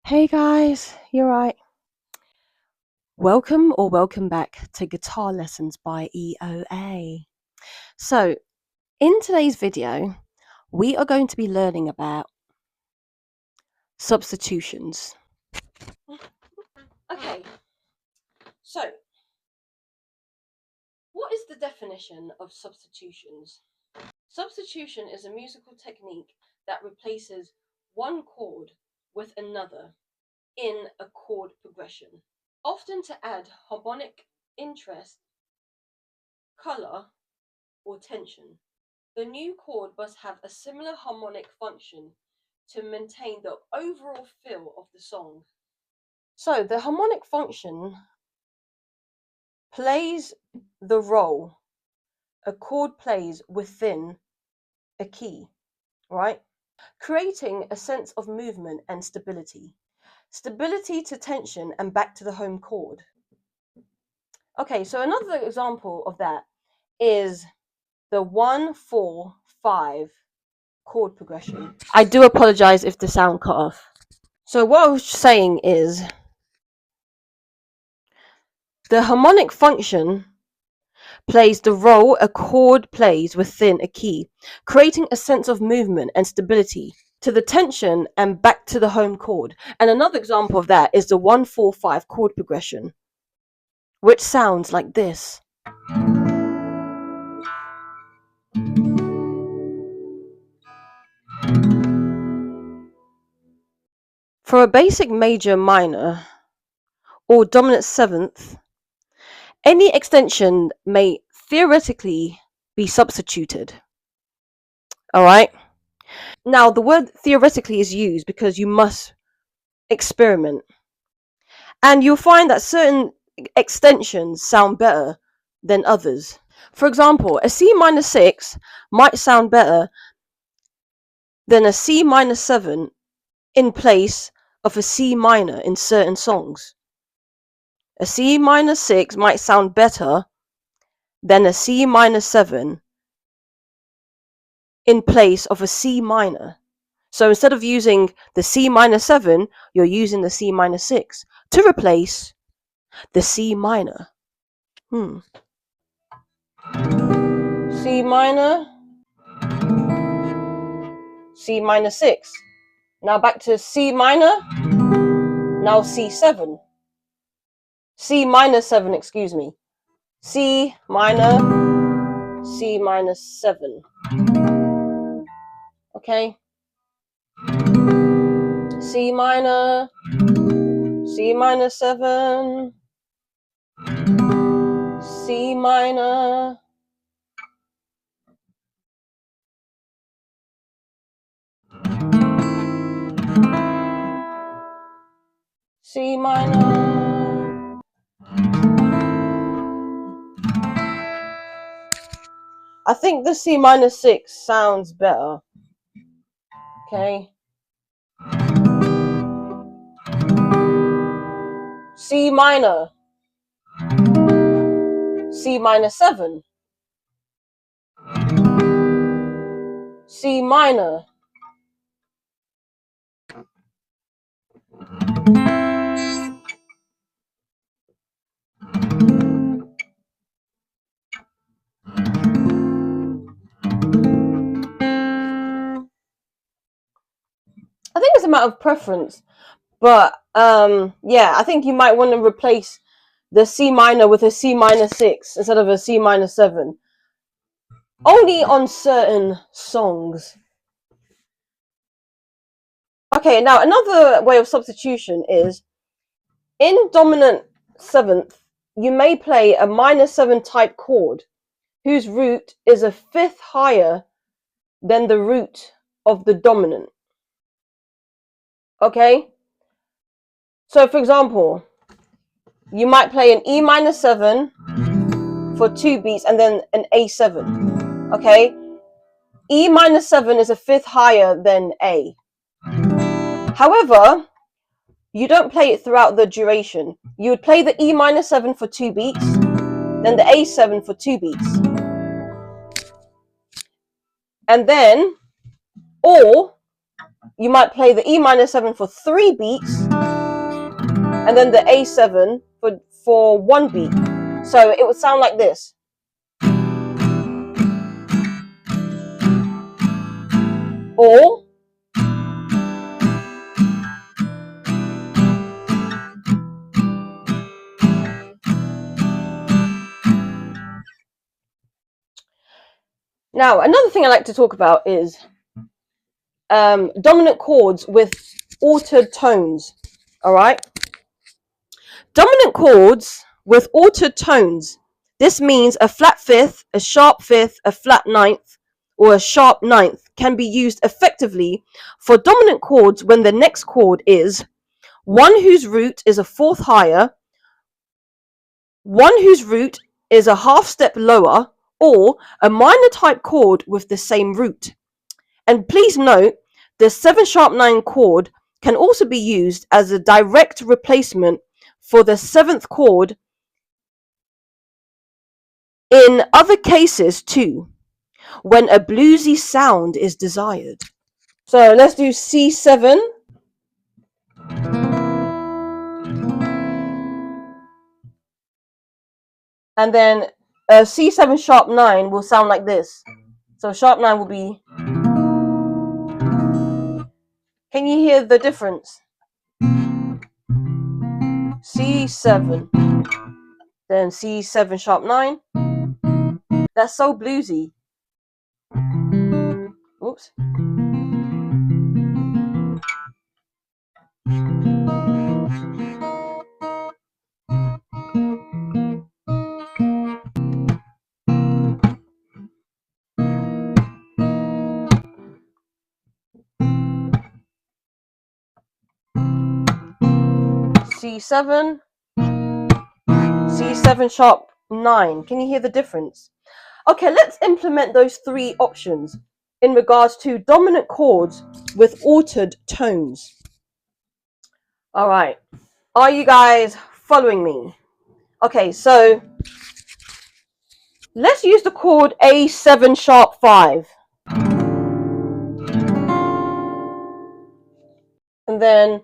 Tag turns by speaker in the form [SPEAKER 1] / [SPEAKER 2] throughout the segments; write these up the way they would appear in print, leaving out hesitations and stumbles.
[SPEAKER 1] Hey guys, you're right. Welcome back to Guitar Lessons by E.O.A. So, in today's video, we are going to be learning about substitutions. Okay, so what is the definition of substitutions? Substitution is a musical technique that replaces one chord with another in a chord progression, often to add harmonic interest, color, or tension. The new chord must have a similar harmonic function to maintain the overall feel of the song. So the harmonic function plays the role a chord plays within a key, right? Creating a sense of movement and stability. Stability to tension and back to the home chord. Okay, so another example of that is the 1-4-5 chord progression. I do apologize if the sound cut off. So what I was saying is the harmonic function plays the role a chord plays within a key, creating a sense of movement and stability to the tension and back to the home chord. And another example of that is the 1-4-5 chord progression, which sounds like this. For a basic major minor or dominant seventh, any extension may theoretically be substituted. All right. Now, the word theoretically is used because you must experiment. And you'll find that certain extensions sound better than others. For example, a C minor 6 might sound better than a C minor 7 in place of a C minor in certain songs. A C minor 6 might sound better than a C minor 7 in place of a C minor. So instead of using the C minor 7, you're using the C minor 6 to replace the C minor. C minor, C minor 6. Now back to C minor, now C7. C minor 7, excuse me. C minor, C minor 7. Okay? C minor, C minor 7, C minor, C minor. I think the C minor 6 sounds better. Okay? C minor, C minor 7, C minor. I think it's a matter of preference, but yeah, I think you might want to replace the C minor with a C minor 6 instead of a C minor 7. Only on certain songs. Okay, now another way of substitution is in dominant seventh, you may play a minor 7 type chord whose root is a fifth higher than the root of the dominant. Okay? So for example, you might play an E minor 7 for 2 beats and then an A7. Okay? E minor 7 is a fifth higher than A. However, you don't play it throughout the duration. You would play the E minor 7 for 2 beats, then the A7 for 2 beats. And then, or you might play the E minor 7 for 3 beats, and then the A7 for 1 beat. So it would sound like this. Or now, another thing I like to talk about is dominant chords with altered tones. All right, dominant chords with altered tones. This means a flat fifth, a sharp fifth, a flat ninth, or a sharp ninth can be used effectively for dominant chords when the next chord is one whose root is a fourth higher, one whose root is a half step lower, or a minor type chord with the same root. And please note, the 7 sharp 9 chord can also be used as a direct replacement for the 7th chord in other cases too, when a bluesy sound is desired. So let's do C7. And then C7 sharp 9 will sound like this. So sharp 9 will be... Can you hear the difference? C7. Then C7 sharp 9. That's so bluesy. Oops. C7, C7 sharp 9. Can you hear the difference? Okay, let's implement those 3 options in regards to dominant chords with altered tones. All right, are you guys following me? Okay, so let's use the chord A7 sharp 5. And then,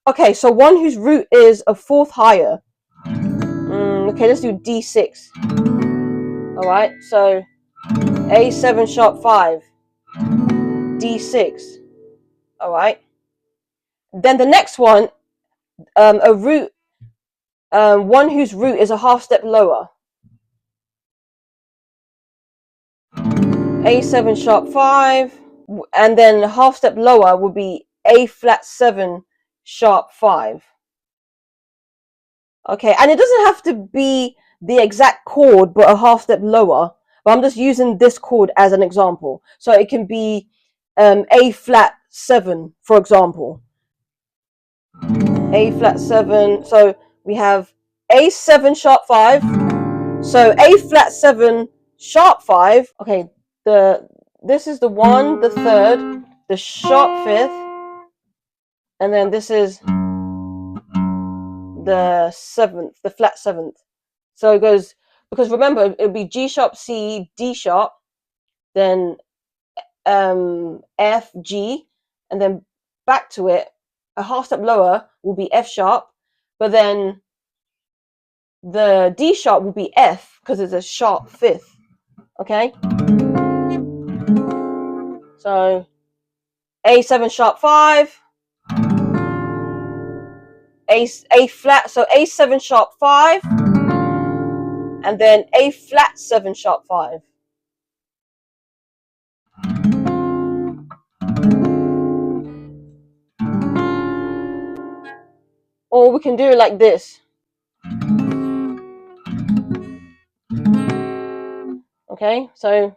[SPEAKER 1] okay, so one whose root is a fourth higher. Okay, let's do D6. All right, so A7 sharp 5, D6. All right. Then the next one, a root, one whose root is a half step lower. A7 sharp 5, and then a half step lower would be A flat 7 sharp 5. Okay, and it doesn't have to be the exact chord, but a half step lower. But I'm just using this chord as an example. So it can be A flat 7, for example. A flat 7. So we have A7 sharp 5. So A flat 7 sharp 5. Okay, this is the 1, the 3rd, the sharp 5th, and then this is the 7th, the flat 7th. So it goes, because remember, it would be G sharp, C, D sharp, then F, G, and then back to it. A half step lower will be F sharp, but then the D sharp will be F because it's a sharp 5th. Okay? So A7 sharp 5, A flat, so A7 sharp 5, and then A flat 7 sharp 5. Or we can do it like this. Okay, so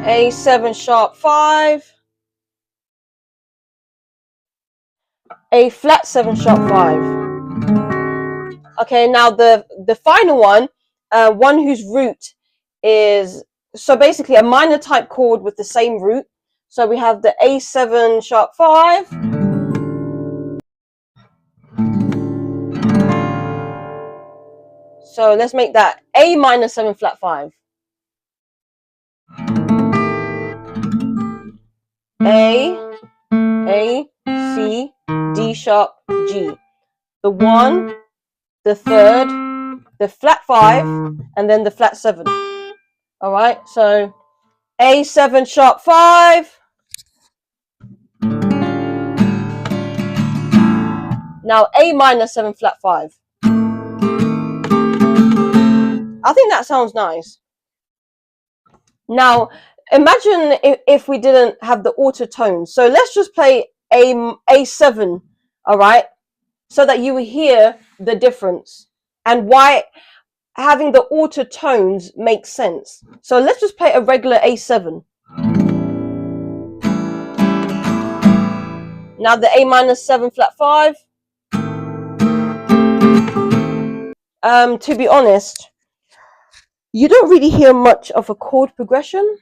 [SPEAKER 1] A7 sharp 5, A flat 7 sharp 5. Okay, now the final one, one whose root is, so basically a minor type chord with the same root. So we have the A7 sharp 5. So let's make that A minor 7 flat 5. A, C, D sharp, G. The 1, the 3rd, the flat 5, and then the flat 7. All right, so A7 sharp 5. Now A minor 7 flat 5. I think that sounds nice. Now, imagine if we didn't have the auto tones. So let's just play A7, all right, so that you hear the difference and why having the auto tones makes sense. So let's just play a regular A7. Now the A minor 7 flat 5. To be honest, you don't really hear much of a chord progression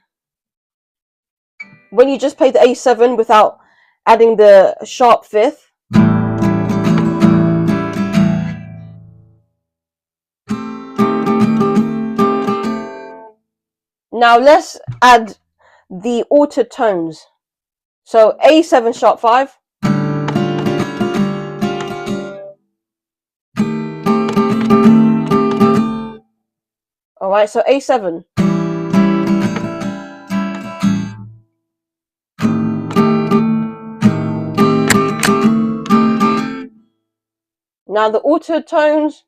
[SPEAKER 1] when you just play the A7 without adding the sharp 5th. Now let's add the auto tones. So A7 sharp 5. All right, so A7. Now the auto tones.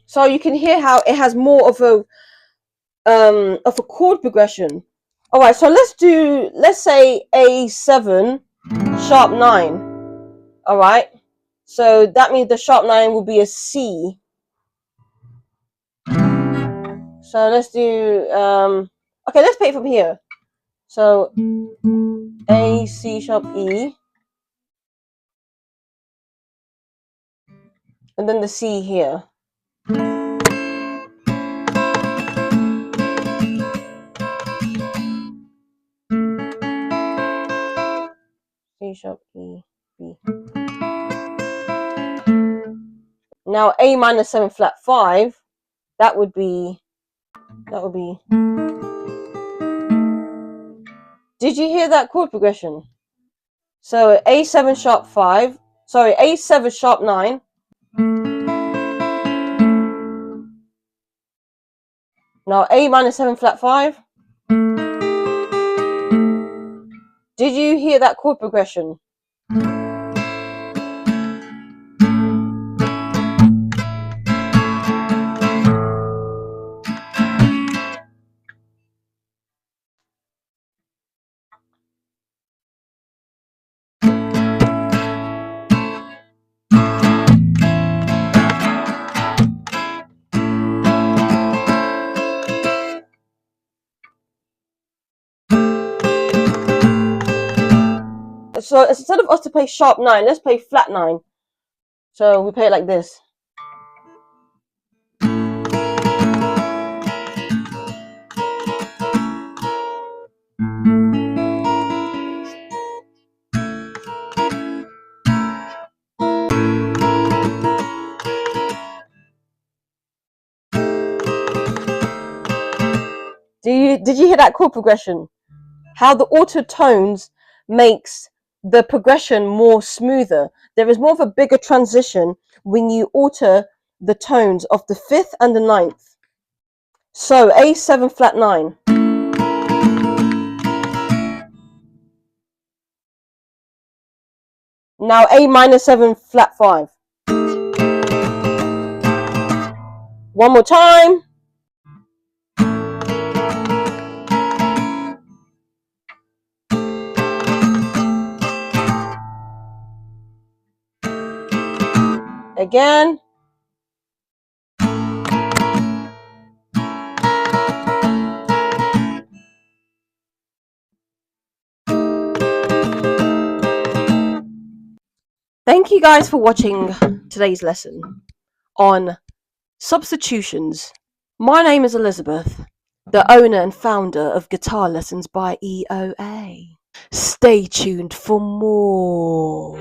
[SPEAKER 1] So you can hear how it has more of a chord progression. All right, so let's say A7 sharp 9. All right, so that means the sharp 9 will be a C. So let's do okay, let's play it from here. So A, C sharp, E, and then the C here. C sharp, E, B. Now A minor 7 flat 5, that would be. Did you hear that chord progression? So A7 sharp 5, sorry, A7 sharp 9. Now A minor 7 flat 5. Did you hear that chord progression? So instead of us to play sharp 9, let's play flat 9. So we play it like this. Did you hear that chord progression? How the auto tones makes the progression more smoother. There is more of a bigger transition when you alter the tones of the 5th and the 9th. So A7 flat 9. Now A minor 7 flat 5. One more time. Again. thank you guys for watching today's lesson on substitutions. My name is Elizabeth, the owner and founder of Guitar Lessons by E.O.A. Stay tuned for more.